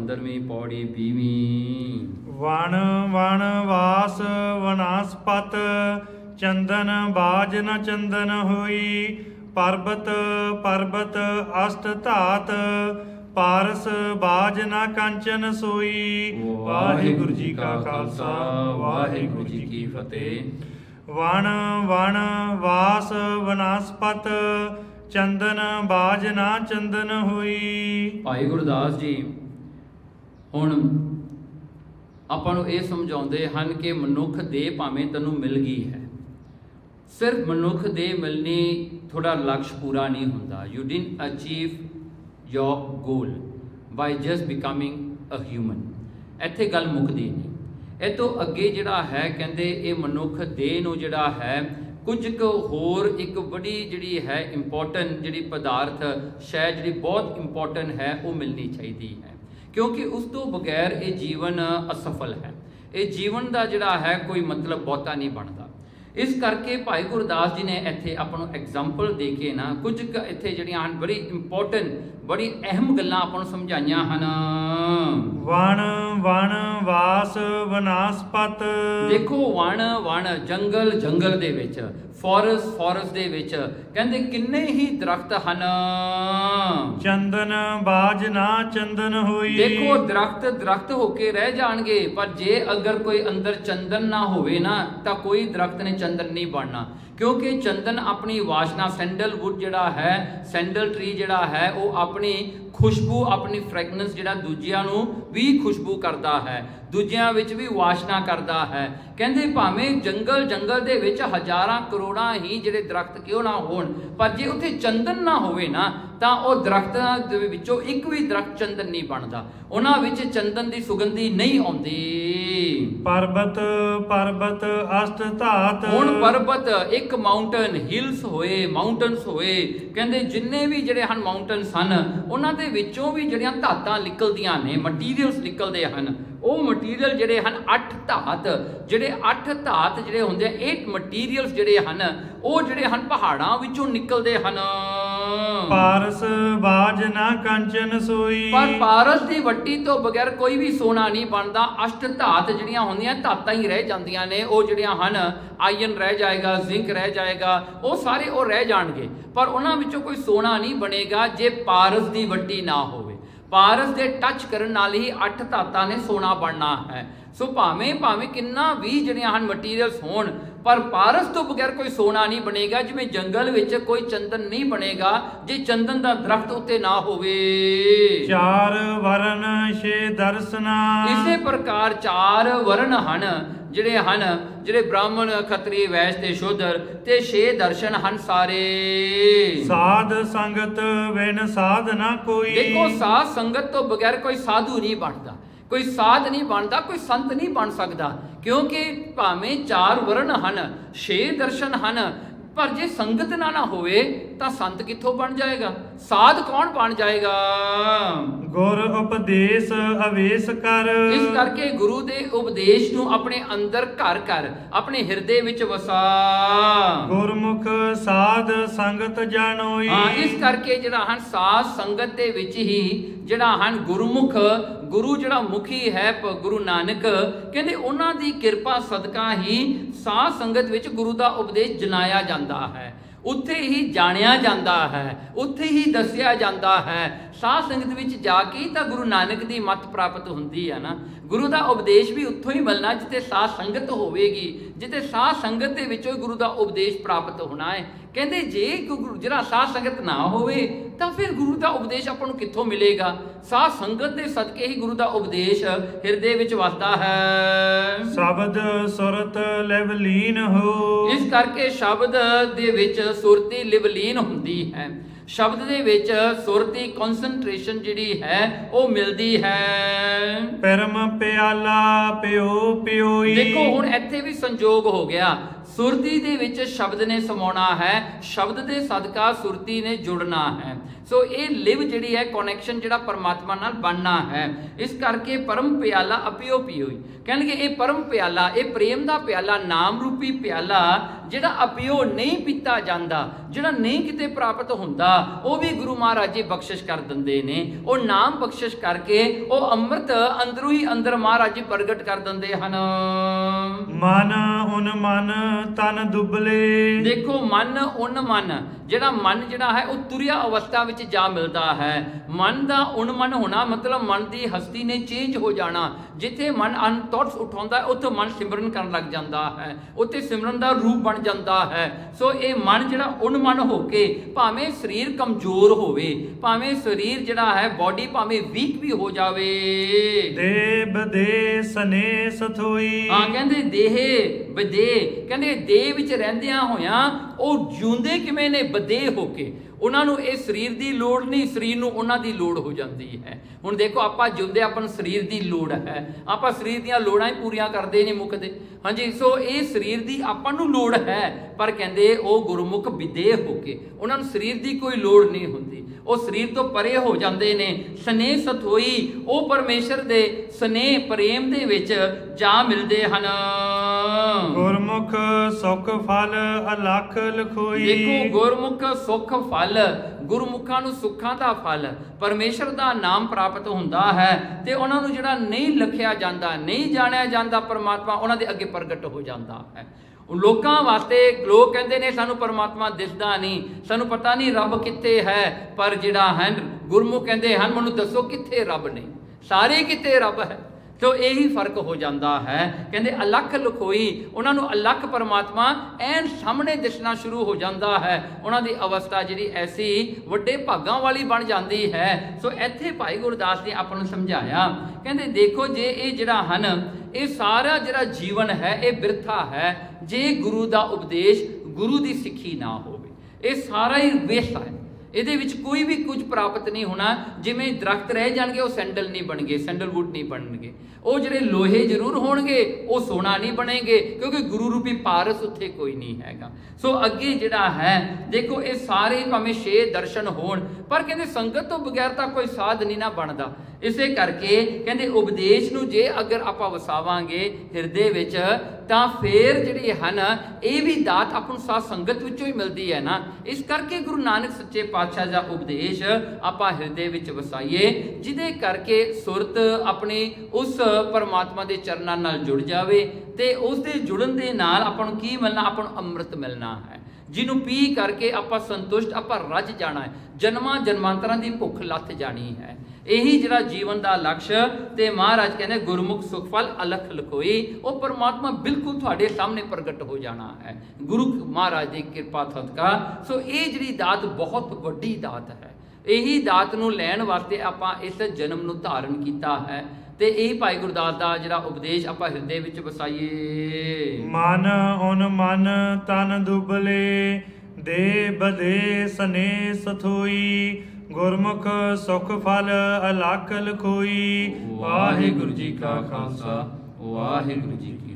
15वीं पौड़ी 20वीं। वण वण वास वनस्पत चंदन बाज न चंदन होई। पर्वत पर्वत अष्ट धात पारस बाज न कंचन सोई। वाहिगुरु जी का खालसा वाहिगुरु जी की फतेह। वण वण वास वनस्पत चंदन बाज ना चंदन होई। भाई गुरदास जी हुण आपां नूं इह समझाउंदे हन कि मनुख देह भावें तैनूं मिल गई है, सिर्फ मनुख देह मिलनी थोड़ा लक्ष्य पूरा नहीं हुंदा। You didn't achieve your goal by just becoming a human. इत्थे गल मुकदी नहीं। इह तों अगे जिहड़ा है कहंदे इह मनुख देह नूं जिहड़ा है कुछ होर एक बड़ी जिहड़ी है इंपॉर्टेंट जिहड़ी पदार्थ शै जिहड़ी बहुत इंपॉर्टेंट है वो मिलनी चाहिए है, क्योंकि उस तो बगैर ये जीवन असफल है। ये जीवन का जिहड़ा है कोई मतलब बहुता नहीं बनता। इस करके भाई गुरदास जी ने इत्थे आपां नूं एग्जाम्पल दे के ना कुछ इत्थे जिहड़ियां हन बड़ी इंपॉर्टेंट बड़ी अहम गल्लां आपां नूं समझाइयां हन। वण वण वास वनस्पत। देखो वण वण जंगल जंगल दे विच फॉरेस्ट फॉरेस्ट दे विच कहंदे किन्ने ही दरख्त हन। चंदन बाज ना चंदन होई। देखो दरख्त दरख्त होके रह जाणगे, पर जे अगर कोई अंदर चंदन ना होवे ना तां कोई दरख्त ने चंदन नहीं बनना, क्योंकि चंदन अपनी वासना सैंडलवुड जिहड़ा है सैंडल ट्री जिहड़ा है वो अपनी खुशबू अपनी फ्रैगनेंस जिहड़ा दूजियां नूं भी खुशबू करता है, दूजियां विच भी वासना करता है। कहंदे भावें जंगल जंगल दे विच हज़ारां करोड़ां ही जिहड़े दरख्त क्यों ना होण, पर जे उत्थे चंदन ना होवे ना तां ओह दरख्तां दे विचों एक भी दरख्त चंदन नहीं बनदा, उन्हां विच चंदन दी सुगंधी नहीं आउंदी। पर्वत पर्वत अष्ट धात। हुण पर्वत एक माउंटेन हिल्स होए माउंटेन्स होए, कहंदे जिन्ने भी जिहड़े हन माउंटेन्स हन उन्हां दे विचों भी जिहड़ियां धातां निकलदियां ने मटीरियल्स निकलदे हन। ਉਹ ਮਟੀਰੀਅਲ ਜਿਹੜੇ ਹਨ 8 ਧਾਤ ਜਿਹੜੇ 8 ਧਾਤ ਜਿਹੜੇ ਹੁੰਦੇ ਆ 8 ਮਟੀਰੀਅਲਸ ਜਿਹੜੇ ਹਨ ਉਹ ਜਿਹੜੇ ਹਨ ਪਹਾੜਾਂ ਵਿੱਚੋਂ ਨਿਕਲਦੇ ਹਨ। ਪਾਰਸ ਬਾਜ ਨਾ ਕੰਚਨ ਸੋਈ। ਪਰ ਪਾਰਸ ਦੀ ਵੱਟੀ ਤੋਂ ਬਗੈਰ ਕੋਈ ਵੀ ਸੋਨਾ ਨਹੀਂ ਬਣਦਾ। ਅਸ਼ਟ ਧਾਤ ਜਿਹੜੀਆਂ ਹੁੰਦੀਆਂ ਧਾਤਾਂ ਹੀ ਰਹਿ ਜਾਂਦੀਆਂ ਨੇ, ਉਹ ਜਿਹੜੀਆਂ ਹਨ ਆਇਰਨ ਰਹਿ ਜਾਏਗਾ, ਜ਼ਿੰਕ ਰਹਿ ਜਾਏਗਾ, ਉਹ ਸਾਰੇ ਉਹ ਰਹਿ ਜਾਣਗੇ, ਪਰ ਉਹਨਾਂ ਵਿੱਚੋਂ ਕੋਈ ਸੋਨਾ ਨਹੀਂ ਬਣੇਗਾ ਜੇ ਪਾਰਸ ਦੀ ਵੱਟੀ ਨਾ ਹੋਵੇ। पारस के टच करन नाल ही 8 धातां ने सोना बनना है। सो भावें भावें किन्ना भी जिहड़ियां हन मटीरियल्स होण, पर पारस तो बगैर कोई सोना नहीं बनेगा। जिवें जंगल विच कोई चंदन नहीं बनेगा जे चंदन दा दरख्त उत्ते ना होवे। चार वरण छे दर्शना। इसे प्रकार चार वर्ण हन जिहड़े हन जिहड़े ब्राह्मण खत्री वैश्य ते शूद्र ते 6 दर्शन हन सारे। साध संगत बिन साध ना कोई। देखो साध संगत तो बगैर कोई साधु नहीं बनता, कोई साध नहीं बनता, कोई संत नहीं बन सकता, क्योंकि भावें 4 वर्ण हन 6 दर्शन हन, पर जे संगत ना होवे तां संत कित्थों बन जाएगा, साध कौन बन जाएगा। गुर उपदेश अवेश कर। इस करके गुरु दे उपदेश नूं अपने अंदर घर कर अपने हिरदे विच वसा। गुरमुख साध संगत जानोई। हाँ, इस करके जिहड़ा हन साध संगत दे विच ही जिहड़ा हन गुरमुख गुरु जिहड़ा मुखी है गुरु नानक कहंदे उन्हां दी किरपा सदका ही साध संगत विच गुरु दा उपदेश जनाया जांदा है, उत्थे ही जानिया जाता है, उत्थे ही दसिया जाता है। साध संगत विच जाके तां गुरु नानक दी मत प्राप्त हुंदी है ना। गुरु दा उपदेश भी उत्थों ही मिलना जिथे साध संगत होवेगी, जिथे साध संगत दे विचों गुरु दा उपदेश प्राप्त होना है। कहंदे जे जिहड़ा साध संगत ना होवे तां फिर गुरु दा उपदेश आपां नूं कित्थों मिलेगा। साध संगत दे सदके ही गुरु दा उपदेश हिरदे विच वसदा है। शब्द सुरत लिवलीन हो। इस करके शब्द दे विच सुरती लिवलीन हुंदी है, शब्द दे विच सुरती कॉन्सनट्रेशन जिहड़ी है वो मिलदी है। परम प्याला पियो पियोई। देखो हुण इत्थे भी संजोग हो गया, सुरती दे विच शब्द ने समाउणा है, शब्द दे सदका सुरती ने जुड़ना है। सो ये लिव जिहड़ी है कनैक्शन जिहड़ा परमात्मा नाल बनना है। इस करके परम प्याला अपियो पियोई कहणगे ये परम प्याला ये प्रेम दा प्याला नाम रूपी प्याला ਜਿਹੜਾ ਅਪਿਓ ਨਹੀਂ ਪੀਤਾ ਜਾਂਦਾ, ਜਿਹੜਾ ਨਹੀਂ ਕਿਤੇ ਪ੍ਰਾਪਤ ਹੁੰਦਾ, ਉਹ ਵੀ ਗੁਰੂ ਮਹਾਰਾਜ ਜੀ ਬਖਸ਼ਿਸ਼ ਕਰ ਦਿੰਦੇ ਨੇ। ਉਹ ਨਾਮ ਬਖਸ਼ਿਸ਼ ਕਰਕੇ ਉਹ ਅੰਮ੍ਰਿਤ ਅੰਦਰੋਂ ਹੀ ਅੰਦਰ ਮਹਾਰਾਜ ਜੀ ਪ੍ਰਗਟ ਕਰ ਦਿੰਦੇ ਹਨ। ਮਨ ਉਨ ਮਨ ਤਨ ਦੁਬਲੇ। ਦੇਖੋ ਮਨ ਉਨ ਮਨ, ਜਿਹੜਾ ਮਨ ਜਿਹੜਾ ਹੈ ਉਹ ਤੁਰਿਆ ਅਵਸਥਾ ਵਿੱਚ ਜਾ ਮਿਲਦਾ ਹੈ। ਮਨ ਦਾ ਉਨ ਮਨ ਹੋਣਾ ਮਤਲਬ ਮਨ ਦੀ ਹਸਤੀ ਨੇ ਚੇਂਜ ਹੋ ਜਾਣਾ। ਜਿੱਥੇ ਮਨ ਅਨਥਾਟਸ ਉਠਾਉਂਦਾ ਉੱਥੇ ਮਨ ਸਿਮਰਨ ਕਰਨ ਲੱਗ ਜਾਂਦਾ ਹੈ, ਉੱਥੇ ਸਿਮਰਨ ਦਾ ਰੂਪ ਬਣ ਜਾਂਦਾ ਹੈ। ਸੋ ਇਹ ਮਨ ਜਿਹੜਾ ਉਨ ਮਨ ਹੋ ਕੇ, ਭਾਵੇਂ ਸਰੀਰ ਕਮਜ਼ੋਰ ਹੋਵੇ, ਭਾਵੇਂ ਸਰੀਰ ਜਿਹੜਾ ਹੈ ਬੋਡੀ ਭਾਵੇਂ ਵੀਕ ਵੀ ਹੋ ਜਾਵੇ, ਦੇ ਬਦੇ ਸਨੇ ਸਥੋਈ। ਹਾਂ ਕਹਿੰਦੇ ਦੇਹ ਬਦੇ, ਕਹਿੰਦੇ ਦੇਹ ਵਿੱਚ ਰਹਿੰਦਿਆਂ ਹੋਇਆਂ ਉਹ ਜਿਉਂਦੇ ਕਿਵੇਂ ਨੇ? ਬਦੇ ਹੋ ਕੇ। ਉਹਨਾਂ ਨੂੰ ਇਹ ਸਰੀਰ ਦੀ ਲੋੜ ਨਹੀਂ, ਸਰੀਰ ਨੂੰ ਉਹਨਾਂ ਦੀ ਲੋੜ ਹੋ ਜਾਂਦੀ ਹੈ। ਹੁਣ ਦੇਖੋ ਆਪਾਂ ਜਿਉਂਦੇ, ਆਪਾਂ ਨੂੰ ਸਰੀਰ ਦੀ ਲੋੜ ਹੈ, ਆਪਾਂ ਸਰੀਰ ਦੀਆਂ ਲੋੜਾਂ ਹੀ ਪੂਰੀਆਂ ਕਰਦੇ ਨਹੀਂ ਮੁੱਕਦੇ। ਹਾਂਜੀ, ਸੋ ਇਹ ਸਰੀਰ ਦੀ ਆਪਾਂ ਨੂੰ ਲੋੜ ਹੈ, ਪਰ ਕਹਿੰਦੇ ਉਹ ਗੁਰਮੁਖ ਵਿਦੇਹ ਹੋ ਕੇ ਉਹਨਾਂ ਨੂੰ ਸਰੀਰ ਦੀ ਕੋਈ ਲੋੜ ਨਹੀਂ ਹੁੰਦੀ, ਉਹ ਸਰੀਰ ਤੋਂ ਪਰੇ ਹੋ ਜਾਂਦੇ ਨੇ। ਸਨੇਹ ਸਥੋਈ, ਉਹ ਪਰਮੇਸ਼ਰ ਦੇ ਸਨੇਹ ਪ੍ਰੇਮ ਦੇ ਵਿੱਚ ਜਾ ਮਿਲਦੇ ਹਨ। ਗੁਰਮੁਖ ਸੁਖ ਫਲ ਅਲਖ ਲਖੋਈ। ਦੇਖੋ ਗੁਰਮੁਖ ਸੁਖ ਫਲ, ਗੁਰਮੁਖਾਂ ਨੂੰ ਸੁੱਖਾਂ ਦਾ ਫਲ ਪਰਮੇਸ਼ਰ ਦਾ ਨਾਮ ਪ੍ਰਾਪਤ ਹੁੰਦਾ ਹੈ, ਤੇ ਉਹਨਾਂ ਨੂੰ ਜਿਹੜਾ ਨਹੀਂ ਲਿਖਿਆ ਜਾਂਦਾ, ਨਹੀਂ ਜਾਣਿਆ ਜਾਂਦਾ ਪਰਮਾਤਮਾ, ਉਹਨਾਂ ਦੇ ਅੱਗੇ ਪ੍ਰਗਟ ਹੋ ਜਾਂਦਾ ਹੈ। ਲੋਕਾਂ ਵਾਸਤੇ ਲੋਕ ਕਹਿੰਦੇ ਨੇ ਸਾਨੂੰ ਪਰਮਾਤਮਾ ਦਿਸਦਾ ਨਹੀਂ, ਸਾਨੂੰ ਪਤਾ ਨਹੀਂ ਰੱਬ ਕਿੱਥੇ ਹੈ, ਪਰ ਜਿਹੜਾ ਹੈ ਗੁਰਮੁਖ ਕਹਿੰਦੇ ਹਨ ਮੈਨੂੰ ਦੱਸੋ ਕਿੱਥੇ ਰੱਬ ਨੇ, ਸਾਰੇ ਕਿਤੇ ਰੱਬ ਹੈ। ਸੋ ਇਹੀ ਫਰਕ ਹੋ ਜਾਂਦਾ ਹੈ। ਕਹਿੰਦੇ ਅਲੱਖ ਲਖੋਈ, ਉਹਨਾਂ ਨੂੰ ਅਲੱਖ ਪਰਮਾਤਮਾ ਐਨ ਸਾਹਮਣੇ ਦਿਸਣਾ ਸ਼ੁਰੂ ਹੋ ਜਾਂਦਾ ਹੈ। ਉਹਨਾਂ ਦੀ ਅਵਸਥਾ ਜਿਹੜੀ ਐਸੀ ਵੱਡੇ ਭਾਗਾਂ ਵਾਲੀ ਬਣ ਜਾਂਦੀ ਹੈ। ਸੋ ਇੱਥੇ ਭਾਈ ਗੁਰਦਾਸ ਨੇ ਆਪਾਂ ਨੂੰ ਸਮਝਾਇਆ, ਕਹਿੰਦੇ ਦੇਖੋ ਜੇ ਇਹ ਜਿਹੜਾ ਹਨ, ਇਹ ਸਾਰਾ ਜਿਹੜਾ ਜੀਵਨ ਹੈ ਇਹ ਬਿਰਥਾ ਹੈ ਜੇ ਗੁਰੂ ਦਾ ਉਪਦੇਸ਼, ਗੁਰੂ ਦੀ ਸਿੱਖੀ ਨਾ ਹੋਵੇ। ਇਹ ਸਾਰਾ ਹੀ ਵੇਸਟ ਹੈ, ਇਹਦੇ ਵਿੱਚ ਕੋਈ ਵੀ ਕੁਝ ਪ੍ਰਾਪਤ ਨਹੀਂ ਹੋਣਾ। ਜਿਵੇਂ ਦਰਖਤ ਰਹਿ ਜਾਣਗੇ ਉਹ ਸੈਂਡਲ ਨਹੀਂ ਬਣਗੇ, ਸੈਂਡਲਵੁੱਡ ਨਹੀਂ ਬਣਨਗੇ। ਉਹ ਜਿਹੜੇ ਲੋਹੇ ਜ਼ਰੂਰ ਹੋਣਗੇ, ਉਹ ਸੋਨਾ ਨਹੀਂ ਬਣੇਗੇ, ਕਿਉਂਕਿ ਗੁਰੂ ਰੂਪੀ ਪਾਰਸ ਉੱਥੇ ਕੋਈ ਨਹੀਂ ਹੈਗਾ। ਸੋ ਅੱਗੇ ਜਿਹੜਾ ਹੈ ਦੇਖੋ ਇਹ ਸਾਰੇ ਭਾਵੇਂ 6 ਦਰਸ਼ਨ ਹੋਣ, ਪਰ ਕਹਿੰਦੇ ਸੰਗਤ ਤੋਂ ਬਗੈਰ ਤਾਂ ਕੋਈ ਸਾਧ ਨਹੀਂ ਨਾ ਬਣਦਾ। ਇਸੇ ਕਰਕੇ ਕਹਿੰਦੇ ਉਪਦੇਸ਼ ਨੂੰ ਜੇ ਅਗਰ ਆਪਾਂ ਵਸਾਵਾਂਗੇ ਹਿਰਦੇ ਵਿੱਚ, ਤਾਂ ਫੇਰ ਜਿਹੜੇ ਹਨ ਇਹ ਵੀ ਦਾਤ ਆਪਾਂ ਨੂੰ ਸਾਧ ਸੰਗਤ ਵਿੱਚੋਂ ਹੀ ਮਿਲਦੀ ਹੈ ਨਾ। ਇਸ ਕਰਕੇ ਗੁਰੂ ਨਾਨਕ ਸੱਚੇ ਪਾਤਸ਼ਾਹ ਦਾ ਉਪਦੇਸ਼ ਆਪਾਂ ਹਿਰਦੇ ਵਿੱਚ ਵਸਾਈਏ, ਜਿਹਦੇ ਕਰਕੇ ਸੁਰਤ ਆਪਣੀ ਉਸ ਪਰਮਾਤਮਾ ਦੇ ਚਰਨਾਂ ਨਾਲ ਜੁੜ ਜਾਵੇ, ਤੇ ਉਸ ਦੇ ਜੁੜਨ ਦੇ ਨਾਲ ਆਪਾਂ ਨੂੰ ਕੀ ਮਿਲਣਾ? ਆਪਾਂ ਨੂੰ ਅੰਮ੍ਰਿਤ ਮਿਲਣਾ ਹੈ, ਜਿਹਨੂੰ ਪੀ ਕਰਕੇ ਆਪਾਂ ਸੰਤੁਸ਼ਟ, ਆਪਾਂ ਰੱਜ ਜਾਣਾ ਹੈ, ਜਨਮਾਂ ਜਨਮਾਂਤਰਾਂ ਦੀ ਭੁੱਖ ਲੱਥ ਜਾਣੀ ਹੈ। ਇਹੀ ਜਿਹੜਾ ਜੀਵਨ ਦਾ ਲਕਸ਼। ਤੇ ਮਹਾਰਾਜ ਕਹਿੰਦੇ ਗੁਰਮੁਖ ਸੁਖ ਫਲ ਅਲਖ ਲਖੋਈ, ਉਹ ਪਰਮਾਤਮਾ ਬਿਲਕੁਲ ਤੁਹਾਡੇ ਸਾਹਮਣੇ ਪ੍ਰਗਟ ਹੋ ਜਾਣਾ ਹੈ ਗੁਰੂ ਮਹਾਰਾਜ ਦੀ ਕਿਰਪਾ ਸਦਕਾ। ਸੋ ਇਹ ਜਿਹੜੀ ਦਾਤ ਬਹੁਤ ਵੱਡੀ ਦਾਤ ਹੈ। ਇਹੀ ਦਾਤ ਨੂੰ ਲੈਣ ਵਾਸਤੇ ਆਪਾਂ ਇਸ ਜਨਮ ਨੂੰ ਧਾਰਨ ਕੀਤਾ ਹੈ, ਤੇ ਇਹ ਭਾਈ ਗੁਰਦਾਸ ਦਾ ਜਿਹੜਾ ਉਪਦੇਸ਼ ਆਪਾਂ ਹਿਰਦੇ ਵਿੱਚ ਵਸਾਈਏ। ਮਨ ਉਨ ਮਨ ਤਨ ਦੁਬਲੇ, ਦੇ ਬਦੇ ਸਨੇ ਸਥੋਈ। ਗੁਰਮੁਖ ਸੁਖ ਫਲ ਅਲਖ ਲਖੋਈ। ਵਾਹਿਗੁਰੂ ਜੀ ਕਾ ਖਾਲਸਾ, ਵਾਹਿਗੁਰੂ ਜੀ ਕੀ